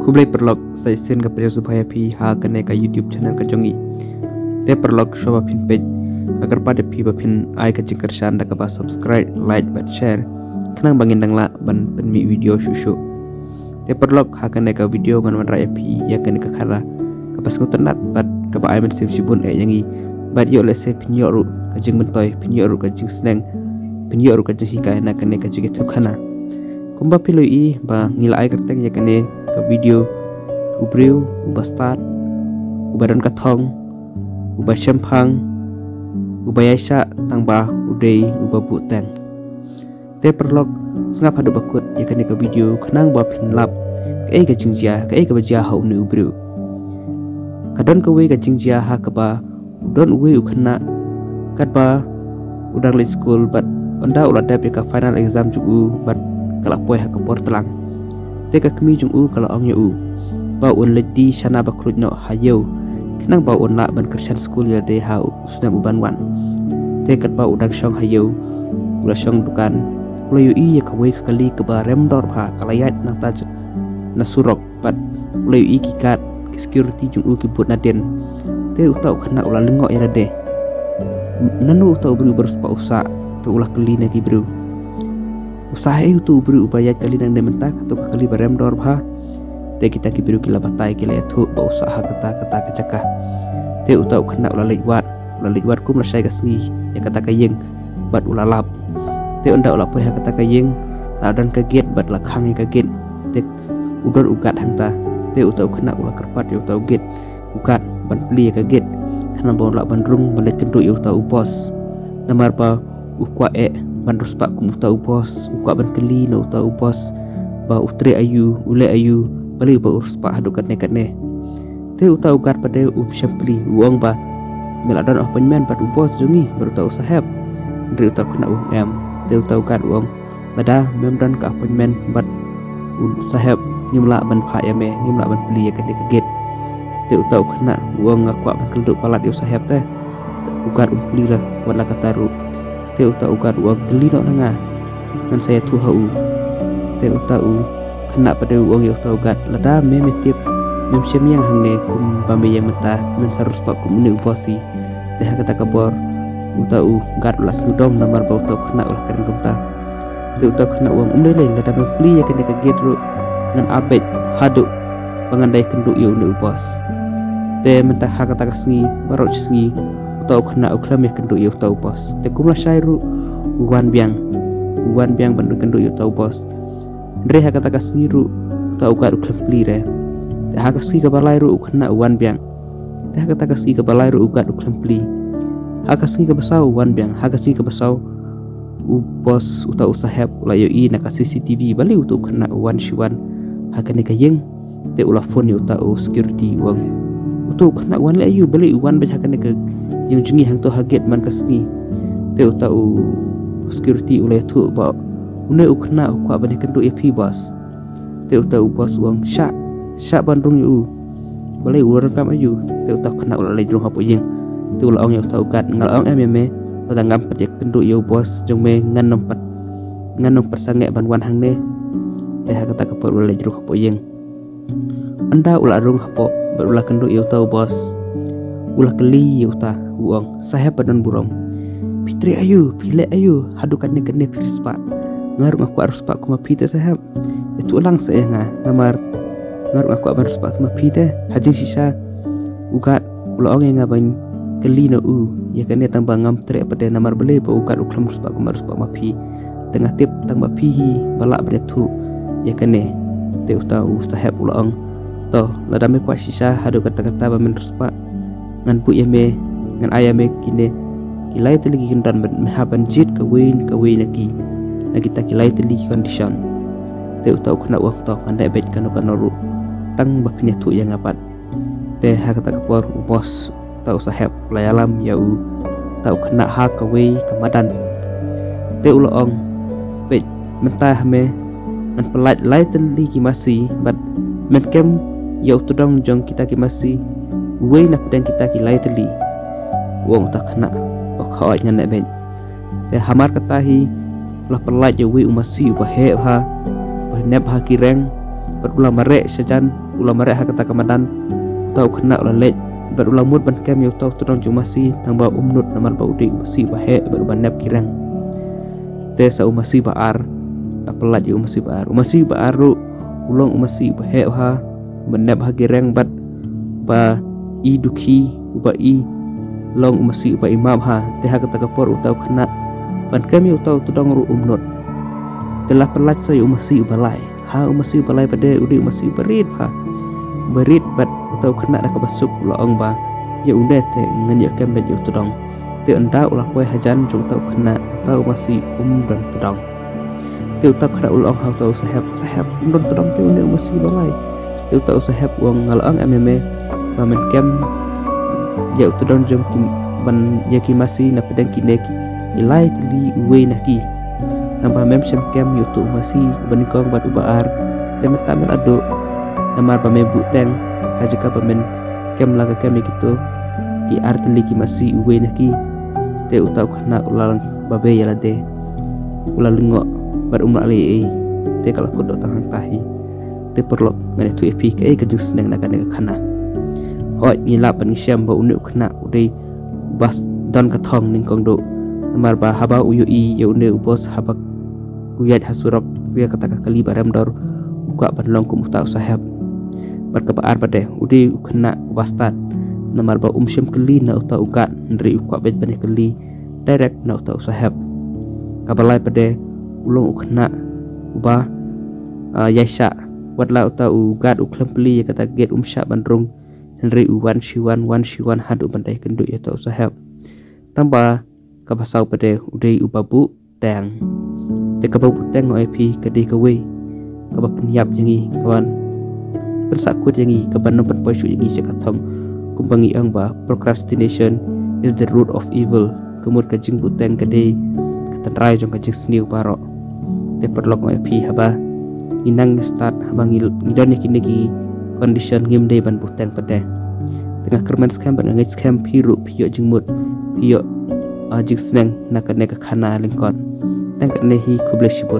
Kublai perlok saya sen ke supaya pi ha kene ka YouTube channel ka jongi. Te perlok show pin page agar pada pi pin ai ka jingkar shan da ka ba subscribe, like, dan share. Kenang bangin dang la ban penmi video shushu. Te perlok ha kene ka video ngan raya pi ya kene ka khara. Ka pas ngutenat bat ka ba ai men sim sibun yangi. Bat yo le se pin yo ru ka jing mentoy pin yo ru ka jing sneng. Pin yo ru ka jing hikai na kene ka jing tu khana. Kumba piloi ba ngila ai kertek ya kene ka video ubriu uba start uba dan kathong uba syampang uba yaisa tangba udai uba butang te perlok sengap hadu bakut ya kene ka video kenang ba pinlap ka ka jingjia ka baja hau ni ubriu kadon ka we ka jingjia ha ka ba don we ukna kat ba udang le school but onda ulah dap ka final exam jugu but kalau poy hak por telang teka kami jung kalau ongnya ba un ledi shana bakrut no hayo kenang ba un la ban Christian school ya de ha usna uban wan teka ba udang shong hayo ulah shong dukan ulah yu ya kawai kali ke ba remdor pha kalayat na taj na surok pat ulah yu kikat security jung ki but naden te utau kena ulah lengok ya de nanu utau beri berspa usa tu ulah kali na ki bru usaha itu beri upaya kali nang dementak atau kali barem dor bha te kita ki biru kila batai kila thu ba usaha kata kecakah te utau kena ulah liwat kum la sai kasni ya kata kayeng bat ulah lap te onda ulah poh kata kayeng adan kaget bat la khang kaget te udor ugat hangta te utau kena ulah kerpat ya utau get ugat ban pli kaget kana bon la bandrung balik kendu ya utau bos namar ba ukwa ban ruspak kum utau bos ukwa ban keli no utau bos ba utri ayu ule ayu bali ba uruspak hadukat nekat ne te utau gat pada syampli uang ba meladan appointment pada bos jungi baru tau sahab dari utau kena em te utau gat uang pada memdan ka appointment bat sahab ngimla ban pha ya me ngimla ban pli ya kene kaget te utau kena uang ngakwa ban kelduk palat yo sahab te ugat pli lah wala kataru te utau ugat uang keli no nanga dan saya tu hau te utau kena pada uang yang utau ugat lada memetip memsyam yang hangne kum pambe yang mentah men sarus pak kum ni uposi te kata kabor utau ugat ulas ngudom namar bau utau kena ulah kerendum ta te utau kena uang umlele lada membeli ya kena kaget ru dengan abet haduk pangandai kenduk yo ni upos te mentah kata kasngi barok sngi utau kena uklam ya kenduk yo utau bos te kumla syairu uwan biang bandu kenduk yo utau bos ndre kata kasngiru utau ugat uklam plire te hakasi kabalairu ukna uwan biang te kata kasi kabalairu ugat uklam pli hakasi kabasau uwan biang hakasi kabasau bos utau sahab ulayo i na CCTV bali utau kena uwan shiwan hakane kayeng te ulah phone yo utau security uang utau kena uwan le ayu bali uwan baca hakane ke yang jengi hang tu haget man kasni te utau security ulai tu ba une ukna ukwa bani kendu epi bos te utau bos uang syak bandung yu balai ular kam ayu te utau kena ulai jong hapo yeng te ulah ong yu utau gat ngal ong me pada ngam pet kendu yu bos jong me ngan nom persange ban wan hang ne te hakata ka por ulai jong hapo yeng anda ulah rong hapo berulah kendu yu utau bos ulah keli yu ta uang sahab badan burong pitri ayu pile ayu hadukan ne kene pirispa ngaru aku harus pak kuma pite sahab itu ulang saya ngamar ngaru aku harus pak kuma pite hajing sisa ugat ulah ong ngabain keli no ya kene tambah ngam tre pada namar bele ba ugat uklam harus pak kuma pi tengah tip tambah pihi balak pada tu ya kene te utau sahab ulah ong to ladame kwa sisa hadu kata-kata ba men harus pak ngan pu ya me ngan ayam kine kilai teligi kendan mehaban jit kawin lagi kita kilai teligi condition te utau kena waktu andai bet kanu kanoru tang baknya tu yang apat te hakata kapor bos tau sahab layalam yau tau kena ha kawai kemadan te uloong bet mentah me men pelat lai teligi masih bat men kem yau tudang jong kita ki masih wei nak dan kita kilai teli wong tak kena kau ngan nak ben te hamar katahi lah pelat je wei umasi ubahe ha nep ha kireng berulang mare sejan ulang mare hak kata kamadan tau kena ulah lej berulang mut ban kem yo tau tudang jumasi tambah umnut namal baudi umasi bahe berubanap kirang te sa umasi baar apelat yo umasi baar ru ulang umasi bahe ha menap hagirang bat ba i duki uba i long umasi uba imam ha te hak kata kapor utau kena ban kem yo tau tudang ru umnut telah pelat saya umasi ubalai ha umasi ubalai pada udi umasi berit ha berit bat utau kena dak basuk ulah ong ba ya unde te ngan ya kem bet yo tudang te enda ulah poe hajan jung tau kena tau umasi dan tudang te utau kena ulah ha tau sahab dan tudang te unde umasi balai te utau sahab uang ngalang ameme ba men kem ya tudang jung ban ya ki masih na pedang kinek ilai tli uwe naki nambah mem sem kem YouTube masih benikong batu baar temen tamen ado namar pame buteng ajaka pamen kem laga kem gitu ki arteli ki masih uwe naki te utau kena ulang babe yala de ulang lengok bar umla le te kalau kudo tangan tahi te perlu ngane tu epi ke ke jus nang naga kana hoi ngilap pan syam ba unu kena udai bas don kathong ning kong do namar ba haba uyu I ya unu bos haba kuyat hasurap dia kata kali baram dor buka banlong ku muta sahab berkebaar pada udi kena wastat namar ba umsyam keli na uta ukat ndri ukwa bet bane keli direct na uta sahab kabalai pada ulung ukena uba yaisha watla uta ugat uklam peli kata get umsya bandrung ndri uwan shiwan hadu bandai kenduk ya uta sahab tambah kabasau pada udi ubabu tang te kabau puteng o epi kadi kawe kabap penyap jangi kawan bersakut jangi kaban nomor poisu jangi sekathong kumbangi ang ba procrastination is the root of evil kemud kajing puteng kadi katanrai jong kajing sniu barok te perlok o epi haba inang start haba ngidon yakin lagi condition ngimde ban puteng pada tengah kerman scam ban ngait scam piru piyo jengmut piyo jing seneng nak neka khana lingkon tang nehi kubleshibun